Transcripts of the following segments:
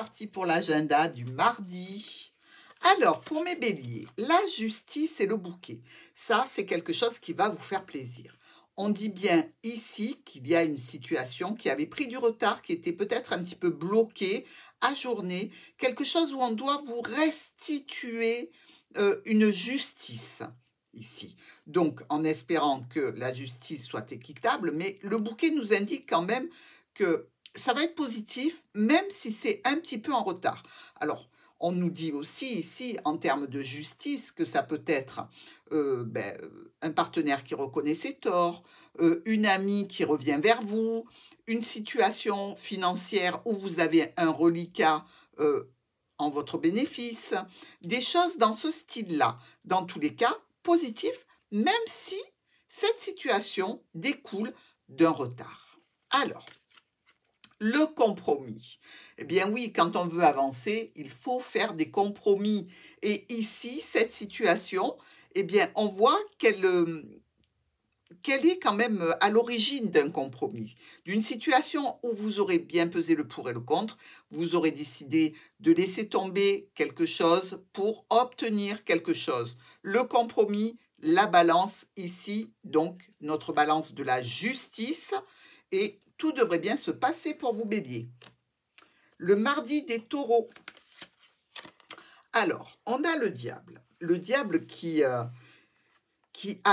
parti pour l'agenda du mardi. Alors, pour mes béliers, la justice et le bouquet. Ça, c'est quelque chose qui va vous faire plaisir. On dit bien ici qu'il y a une situation qui avait pris du retard, qui était peut-être un petit peu bloquée, ajournée, quelque chose où on doit vous restituer une justice ici. Donc, en espérant que la justice soit équitable, mais le bouquet nous indique quand même que ça va être positif, même si c'est un petit peu en retard. Alors, on nous dit aussi ici, en termes de justice, que ça peut être un partenaire qui reconnaît ses torts, une amie qui revient vers vous, une situation financière où vous avez un reliquat en votre bénéfice, des choses dans ce style-là. Dans tous les cas, positif, même si cette situation découle d'un retard. Alors, le compromis. Eh bien oui, quand on veut avancer, il faut faire des compromis. Et ici, cette situation, eh bien, on voit qu'elle est quand même à l'origine d'un compromis, d'une situation où vous aurez bien pesé le pour et le contre, vous aurez décidé de laisser tomber quelque chose pour obtenir quelque chose. Le compromis, la balance ici, donc notre balance de la justice, et tout devrait bien se passer pour vous, bélier. Le mardi des taureaux. Alors, on a le diable. Le diable qui a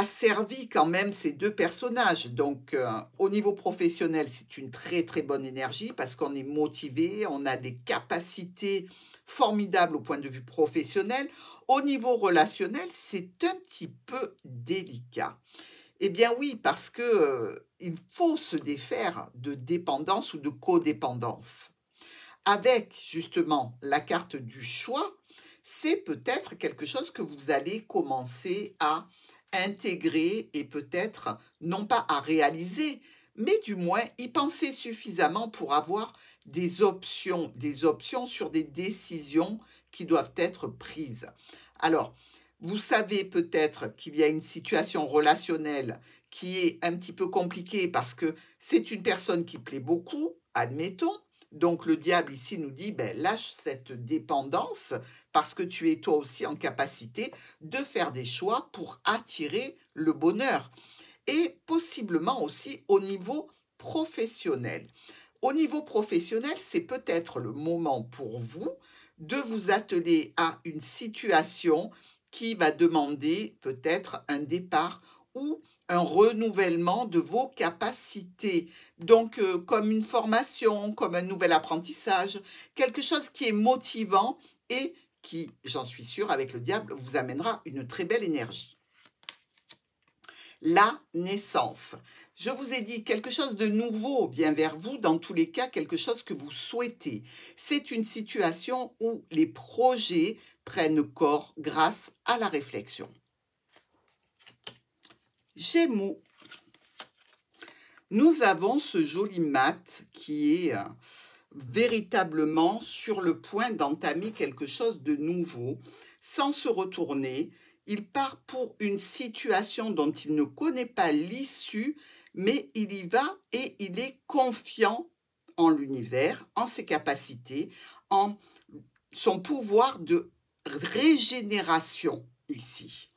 servi quand même ces deux personnages. Donc, au niveau professionnel, c'est une très, très bonne énergie parce qu'on est motivé, on a des capacités formidables au point de vue professionnel. Au niveau relationnel, c'est un petit peu délicat. Eh bien oui, parce que il faut se défaire de dépendance ou de codépendance. Avec justement la carte du choix, c'est peut-être quelque chose que vous allez commencer à intégrer et peut-être non pas à réaliser, mais du moins y penser suffisamment pour avoir des options sur des décisions qui doivent être prises. Alors, vous savez peut-être qu'il y a une situation relationnelle qui est un petit peu compliquée parce que c'est une personne qui plaît beaucoup, admettons. Donc le diable ici nous dit, lâche cette dépendance parce que tu es toi aussi en capacité de faire des choix pour attirer le bonheur. Et possiblement aussi au niveau professionnel. Au niveau professionnel, c'est peut-être le moment pour vous de vous atteler à une situation qui va demander peut-être un départ ou un renouvellement de vos capacités. Donc, comme une formation, comme un nouvel apprentissage, quelque chose qui est motivant et qui, j'en suis sûre, avec le diable, vous amènera une très belle énergie. La naissance. Je vous ai dit, quelque chose de nouveau vient vers vous, dans tous les cas, quelque chose que vous souhaitez. C'est une situation où les projets prennent corps grâce à la réflexion. Gémeaux. Nous avons ce joli mat qui est véritablement sur le point d'entamer quelque chose de nouveau, sans se retourner. Il part pour une situation dont il ne connaît pas l'issue, mais il y va et il est confiant en l'univers, en ses capacités, en son pouvoir de régénération ici.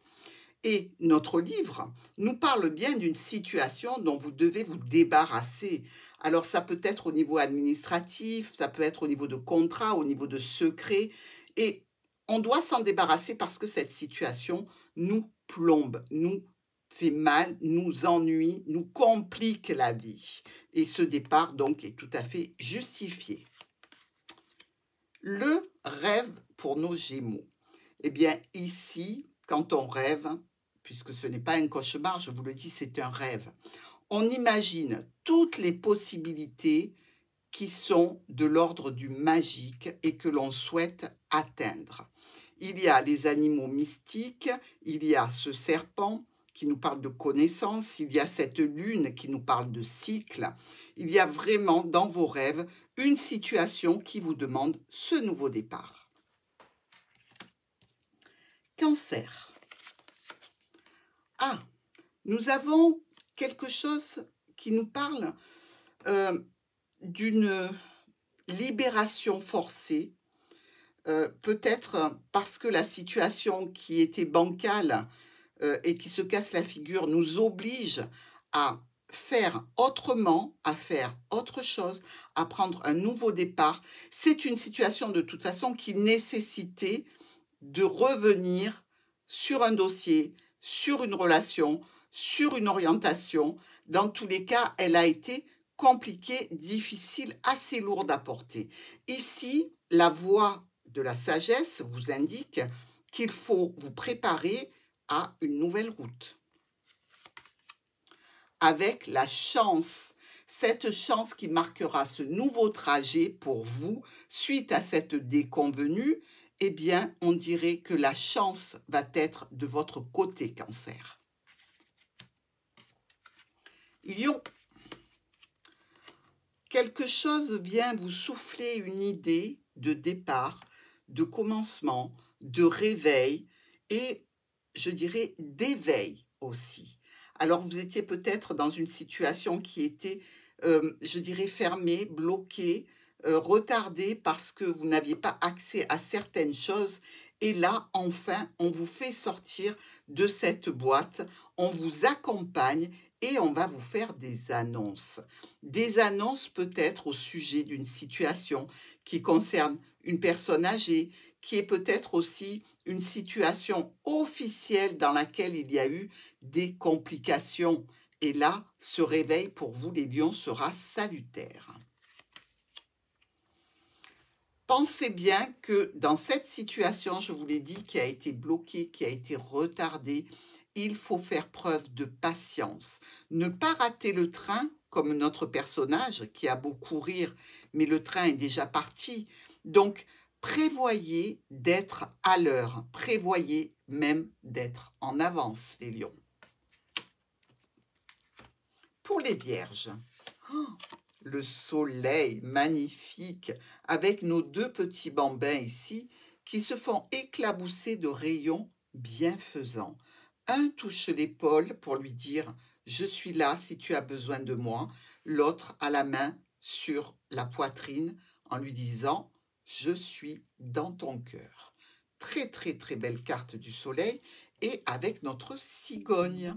Et notre livre nous parle bien d'une situation dont vous devez vous débarrasser. Alors ça peut être au niveau administratif, ça peut être au niveau de contrat, au niveau de secret. Et on doit s'en débarrasser parce que cette situation nous plombe, nous fait mal, nous ennuie, nous complique la vie. Et ce départ donc est tout à fait justifié. Le rêve pour nos Gémeaux. Eh bien ici, quand on rêve, puisque ce n'est pas un cauchemar, je vous le dis, c'est un rêve. On imagine toutes les possibilités qui sont de l'ordre du magique et que l'on souhaite atteindre. Il y a les animaux mystiques, il y a ce serpent qui nous parle de connaissance, il y a cette lune qui nous parle de cycle. Il y a vraiment dans vos rêves une situation qui vous demande ce nouveau départ. Cancer. Ah, nous avons quelque chose qui nous parle d'une libération forcée, peut-être parce que la situation qui était bancale et qui se casse la figure nous oblige à faire autrement, à faire autre chose, à prendre un nouveau départ. C'est une situation de toute façon qui nécessitait de revenir sur un dossier, sur une relation, sur une orientation. Dans tous les cas, elle a été compliquée, difficile, assez lourde à porter. Ici, la voie de la sagesse vous indique qu'il faut vous préparer à une nouvelle route. Avec la chance, cette chance qui marquera ce nouveau trajet pour vous suite à cette déconvenue, eh bien, on dirait que la chance va être de votre côté, Cancer. Lion, quelque chose vient vous souffler une idée de départ, de commencement, de réveil et, je dirais, d'éveil aussi. Alors, vous étiez peut-être dans une situation qui était, je dirais, fermée, bloquée, retardée parce que vous n'aviez pas accès à certaines choses. Et là, enfin, on vous fait sortir de cette boîte, on vous accompagne et on va vous faire des annonces. Des annonces peut-être au sujet d'une situation qui concerne une personne âgée, qui est peut-être aussi une situation officielle dans laquelle il y a eu des complications. Et là, ce réveil pour vous, les lions, sera salutaire. Pensez bien que dans cette situation, je vous l'ai dit, qui a été bloquée, qui a été retardée, il faut faire preuve de patience. Ne pas rater le train, comme notre personnage qui a beau courir, mais le train est déjà parti. Donc, prévoyez d'être à l'heure, prévoyez même d'être en avance, les lions. Pour les vierges, le soleil magnifique avec nos deux petits bambins ici qui se font éclabousser de rayons bienfaisants. Un touche l'épaule pour lui dire « Je suis là si tu as besoin de moi ». L'autre a la main sur la poitrine en lui disant « Je suis dans ton cœur ». Très très très belle carte du soleil et avec notre cigogne.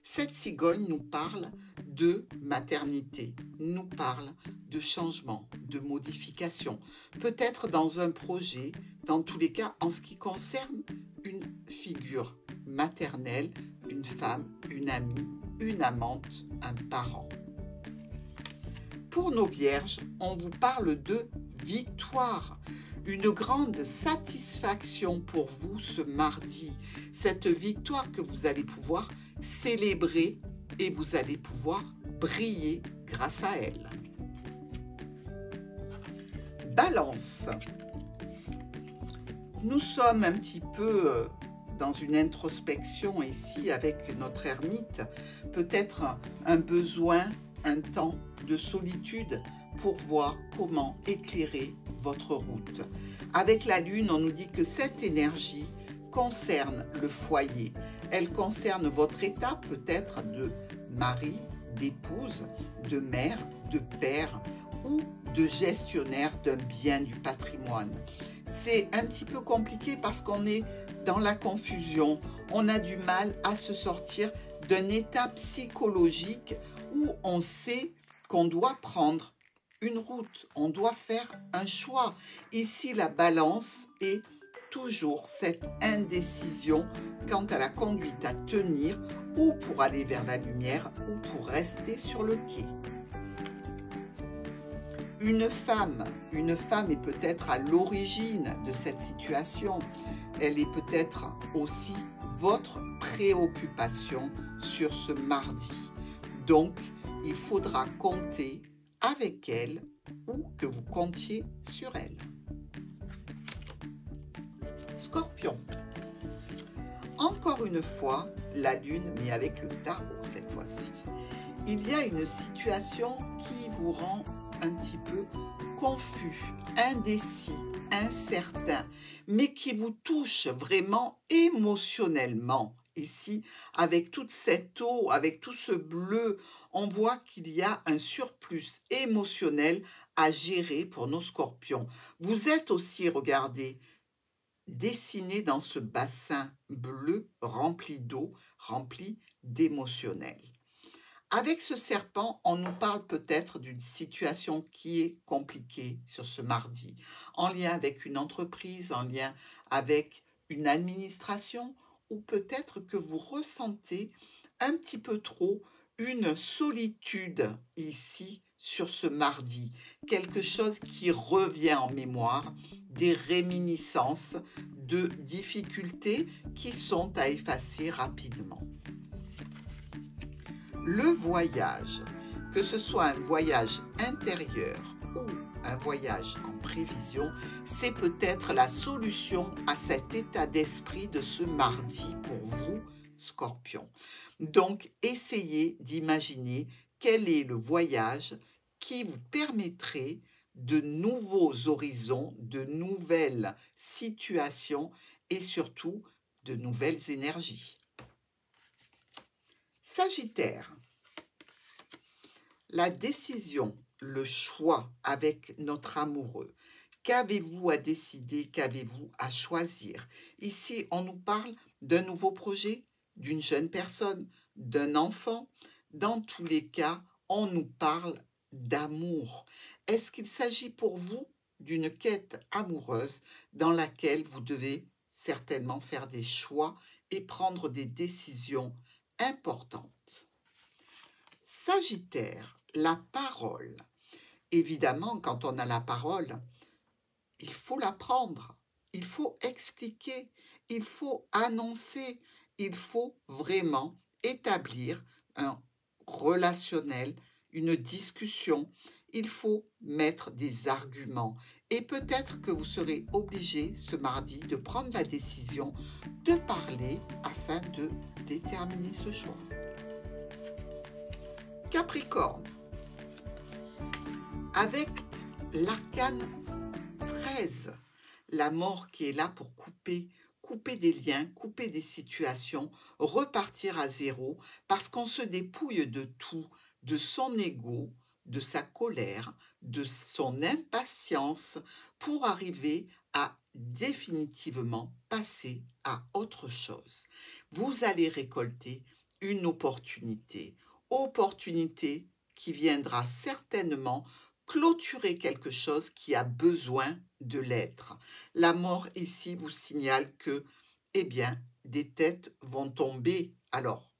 Cette cigogne nous parle de maternité, nous parle de changement, de modification. Peut-être dans un projet, dans tous les cas en ce qui concerne une figure maternelle, une femme, une amie, une amante, un parent. Pour nos vierges, on vous parle de victoire. Une grande satisfaction pour vous ce mardi. Cette victoire que vous allez pouvoir célébrer et vous allez pouvoir briller grâce à elle. Balance. Nous sommes un petit peu dans une introspection ici avec notre ermite. Peut-être un besoin, un temps de solitude pour voir comment éclairer votre route. Avec la lune, on nous dit que cette énergie concerne le foyer. Elle concerne votre état peut-être de mari, d'épouse, de mère, de père ou de gestionnaire d'un bien du patrimoine. C'est un petit peu compliqué parce qu'on est dans la confusion. On a du mal à se sortir d'un état psychologique où on sait qu'on doit prendre une route, on doit faire un choix. Ici, la balance est toujours cette indécision quant à la conduite à tenir ou pour aller vers la lumière ou pour rester sur le quai. Une femme est peut-être à l'origine de cette situation. Elle est peut-être aussi votre préoccupation sur ce mardi. Donc, il faudra compter avec elle ou que vous comptiez sur elle. Scorpion. Encore une fois, la lune, mais avec le tarot cette fois-ci. Il y a une situation qui vous rend un petit peu confus, indécis, incertain, mais qui vous touche vraiment émotionnellement. Ici, avec toute cette eau, avec tout ce bleu, on voit qu'il y a un surplus émotionnel à gérer pour nos scorpions. Vous êtes aussi, regardez, dessiné dans ce bassin bleu rempli d'eau, rempli d'émotionnel. Avec ce serpent, on nous parle peut-être d'une situation qui est compliquée sur ce mardi, en lien avec une entreprise, en lien avec une administration, ou peut-être que vous ressentez un petit peu trop une solitude ici sur ce mardi, quelque chose qui revient en mémoire, des réminiscences de difficultés qui sont à effacer rapidement. Le voyage, que ce soit un voyage intérieur ou un voyage en prévision, c'est peut-être la solution à cet état d'esprit de ce mardi pour vous, Scorpion. Donc, essayez d'imaginer quel est le voyage qui vous permettrait de nouveaux horizons, de nouvelles situations et surtout de nouvelles énergies. Sagittaire, la décision, le choix avec notre amoureux. Qu'avez-vous à décider? Qu'avez-vous à choisir? Ici, on nous parle d'un nouveau projet, d'une jeune personne, d'un enfant. Dans tous les cas, on nous parle d'amour. Est-ce qu'il s'agit pour vous d'une quête amoureuse dans laquelle vous devez certainement faire des choix et prendre des décisions importantes? Sagittaire, la parole. Évidemment, quand on a la parole, il faut la prendre, il faut expliquer, il faut annoncer, il faut vraiment établir un relationnel, une discussion. Il faut mettre des arguments. Et peut-être que vous serez obligé ce mardi de prendre la décision de parler afin de déterminer ce choix. Capricorne, avec l'arcane 13, la mort qui est là pour couper des liens, couper des situations, repartir à zéro, parce qu'on se dépouille de tout, de son ego, de sa colère, de son impatience, pour arriver à définitivement passer à autre chose. Vous allez récolter une opportunité qui viendra certainement clôturer quelque chose qui a besoin de l'être. La mort ici vous signale que, eh bien, des têtes vont tomber. Alors,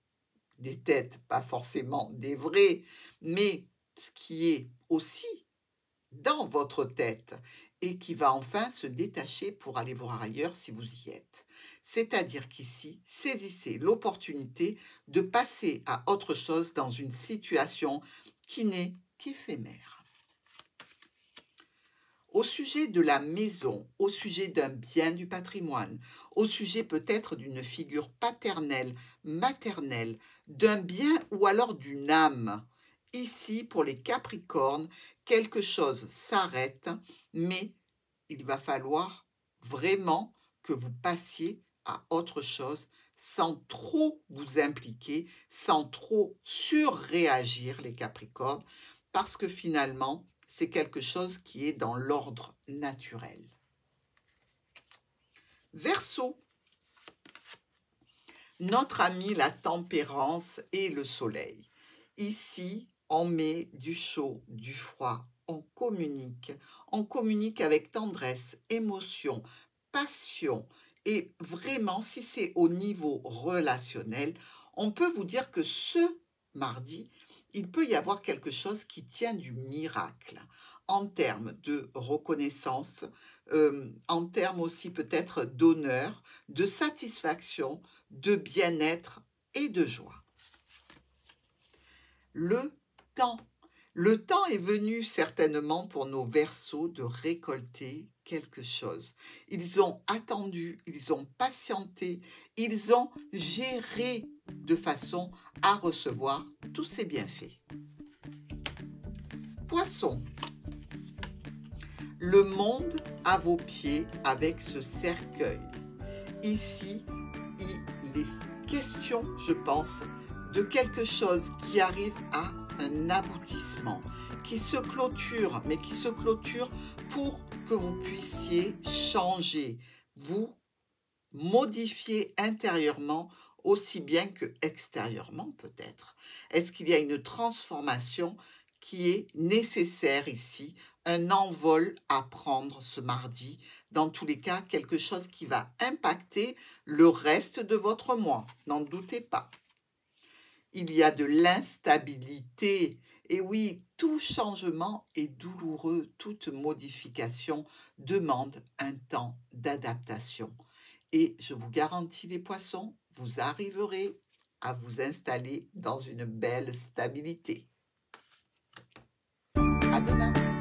des têtes, pas forcément des vraies, mais ce qui est aussi dans votre tête et qui va enfin se détacher pour aller voir ailleurs si vous y êtes. C'est-à-dire qu'ici, saisissez l'opportunité de passer à autre chose dans une situation qui n'est qu'éphémère. Au sujet de la maison, au sujet d'un bien du patrimoine, au sujet peut-être d'une figure paternelle, maternelle, d'un bien ou alors d'une âme. Ici, pour les Capricornes, quelque chose s'arrête, mais il va falloir vraiment que vous passiez à autre chose sans trop vous impliquer, sans trop surréagir les Capricornes, parce que finalement, c'est quelque chose qui est dans l'ordre naturel. Verseau, notre ami la tempérance et le soleil. Ici, on met du chaud, du froid, on communique avec tendresse, émotion, passion. Et vraiment, si c'est au niveau relationnel, on peut vous dire que ce mardi, il peut y avoir quelque chose qui tient du miracle en termes de reconnaissance, en termes aussi peut-être d'honneur, de satisfaction, de bien-être et de joie. Le temps. Le temps est venu certainement pour nos Verseaux de récolter quelque chose. Ils ont attendu, ils ont patienté, ils ont géré de façon à recevoir tous ces bienfaits. Poisson. le monde à vos pieds avec ce cercueil. Ici, il est question, je pense, de quelque chose qui arrive à un aboutissement, qui se clôture, mais qui se clôture pour que vous puissiez changer, vous modifier intérieurement aussi bien que extérieurement peut-être. Est-ce qu'il y a une transformation qui est nécessaire ici, un envol à prendre ce mardi, dans tous les cas, quelque chose qui va impacter le reste de votre mois, n'en doutez pas. Il y a de l'instabilité, et oui, tout changement est douloureux, toute modification demande un temps d'adaptation. Et je vous garantis les poissons, vous arriverez à vous installer dans une belle stabilité. À demain.